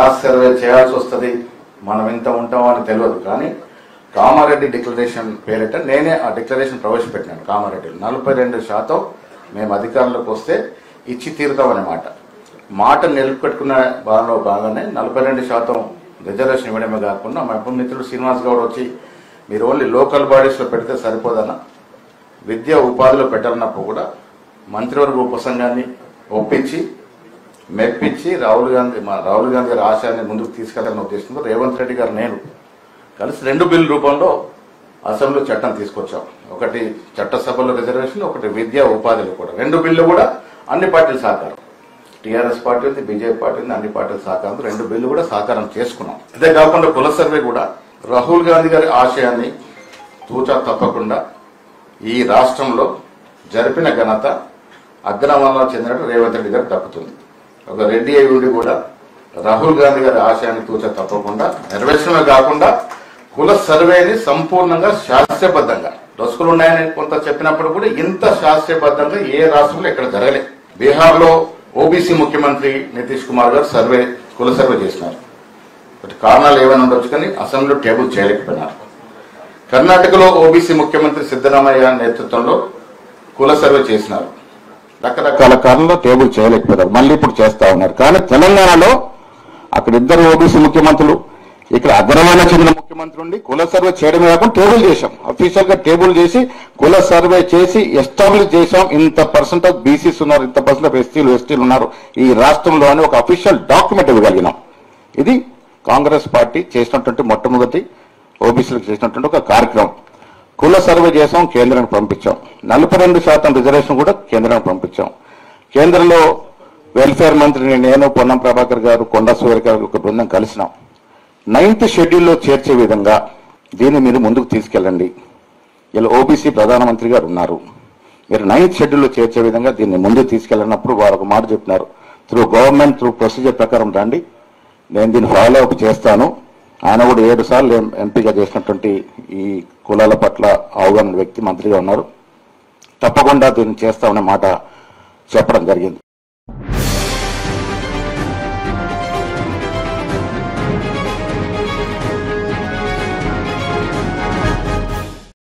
Caste survey చేయాల్సి వస్తుంది, మనం ఇంత ఉంటామని తెలియదు. కానీ కామారెడ్డి డిక్లరేషన్ పేరిట నేనే ఆ డిక్లరేషన్ ప్రవేశపెట్టినాను. కామారెడ్డి 42% మేము అధికారంలోకి వస్తే ఇచ్చి తీరుతామనే మాట నిలబెట్టుకున్న భాగంలో భాగంగానే 42% రిజర్వేషన్ ఇవ్వడమే కాకుండా మా మిత్రుడు శ్రీనివాస్ గౌడ్ వచ్చి మీరు ఓన్లీ లోకల్ బాడీస్లో పెడితే సరిపోదన్న, విద్యా ఉపాధిలో పెట్టాలన్నప్పుడు కూడా మంత్రివర్గ ఉపసంఘాన్ని ఒప్పించి మెప్పించి రాహుల్ గాంధీ గారి ఆశయాన్ని ముందుకు తీసుకెళ్లాలని ఉద్దేశంతో రేవంత్ రెడ్డి గారు నేను కలిసి 2 బిల్లు రూపంలో అసెంబ్లీ చట్టం తీసుకొచ్చాం. ఒకటి చట్టసభలో రిజర్వేషన్, ఒకటి విద్యా ఉపాధిలో కూడా. 2 బిల్లు కూడా అన్ని పార్టీల సహకారం, టీఆర్ఎస్ పార్టీ ఉంది, బీజేపీ పార్టీ ఉంది, అన్ని పార్టీల సహకారం 2 బిల్లు కూడా సహకారం చేసుకున్నాం. ఇదే కాకుండా కుల సర్వే కూడా రాహుల్ గాంధీ గారి ఆశయాన్ని తూచా తప్పకుండా ఈ రాష్ట్రంలో జరిపిన ఘనత అగ్రవర్ణాలకు చెందినట్టు రేవంత్ రెడ్డి గారికి దక్కుతుంది. ఒక రెడ్డి అయి ఉండి కూడా రాహుల్ గాంధీ గారి ఆశయాన్ని తూచా తప్పకుండా నెరవేర్చడమే కాకుండా కుల సర్వేని సంపూర్ణంగా శాస్త్రీయబద్ధంగా, డొస్కులు ఉన్నాయని కొంత చెప్పినప్పుడు కూడా ఇంత శాస్త్రీయబద్ధంగా ఏ రాష్ట్రంలో ఇక్కడ జరగలేదు. బీహార్లో ఓబీసీ ముఖ్యమంత్రి నితీష్ కుమార్ గారు కుల సర్వే చేసినారు. కారణాలు ఏమైనా ఉండొచ్చు కానీ అసెంబ్లీలో టేబుల్ చేయలేకపోయినారు. కర్ణాటకలో ఓబీసీ ముఖ్యమంత్రి సిద్ధరామయ్య నేతృత్వంలో కుల సర్వే చేసినారు. రకరకాల కారణంలో టేబుల్ చేయలేకపోయారు. మళ్ళీ ఇప్పుడు చేస్తా ఉన్నారు. కానీ తెలంగాణలో అక్కడ 2 ఓబీసీ ముఖ్యమంత్రులు, ఇక్కడ అగ్రవర్ణ చెందిన ముఖ్యమంత్రి ఉండి కుల సర్వే చేయడమే కాకుండా టేబుల్ చేశాం. అఫీషియల్ గా టేబుల్ చేసి కుల సర్వే చేసి ఎస్టాబ్లిష్ చేశాం. ఇంత పర్సెంట్ ఆఫ్ బీసీస్ ఉన్నారు, ఇంత పర్సెంట్ ఆఫ్ ఎస్టీలు ఉన్నారు ఈ రాష్ట్రంలో అని ఒక అఫీషియల్ డాక్యుమెంట్ ఇవ్వగలిగినాం. ఇది కాంగ్రెస్ పార్టీ చేసినటువంటి మొట్టమొదటి ఓబీసీలకు చేసినటువంటి ఒక కార్యక్రమం. కుల సర్వే చేసాం, కేంద్రానికి పంపించాం. 42% రిజర్వేషన్ కూడా కేంద్రానికి పంపించాం. కేంద్రంలో వెల్ఫేర్ మంత్రిని నేను, పొన్నం ప్రభాకర్ గారు, కొండా సురేఖ గారు ఒక బృందం కలిసినాం. 9th షెడ్యూల్లో చేర్చే విధంగా దీన్ని మీరు ముందుకు తీసుకెళ్ళండి. ఇలా ఓబీసీ ప్రధానమంత్రి గారు ఉన్నారు, మీరు 9th షెడ్యూల్లో చేర్చే విధంగా దీన్ని ముందుకు తీసుకెళ్ళినప్పుడు వారు ఒక మాట చెప్పినారు, త్రూ గవర్నమెంట్ త్రూ ప్రొసీజర్ ప్రకారం రండి, నేను దీన్ని ఫాలో అప్ చేస్తాను. ఆయన కూడా 7 సార్లు ఎంపీగా చేసినటువంటి ఈ కులాల పట్ల అవగాహన వ్యక్తి మంత్రిగా ఉన్నారు. తప్పకుండా దీన్ని చేస్తామనే మాట చెప్పడం జరిగింది.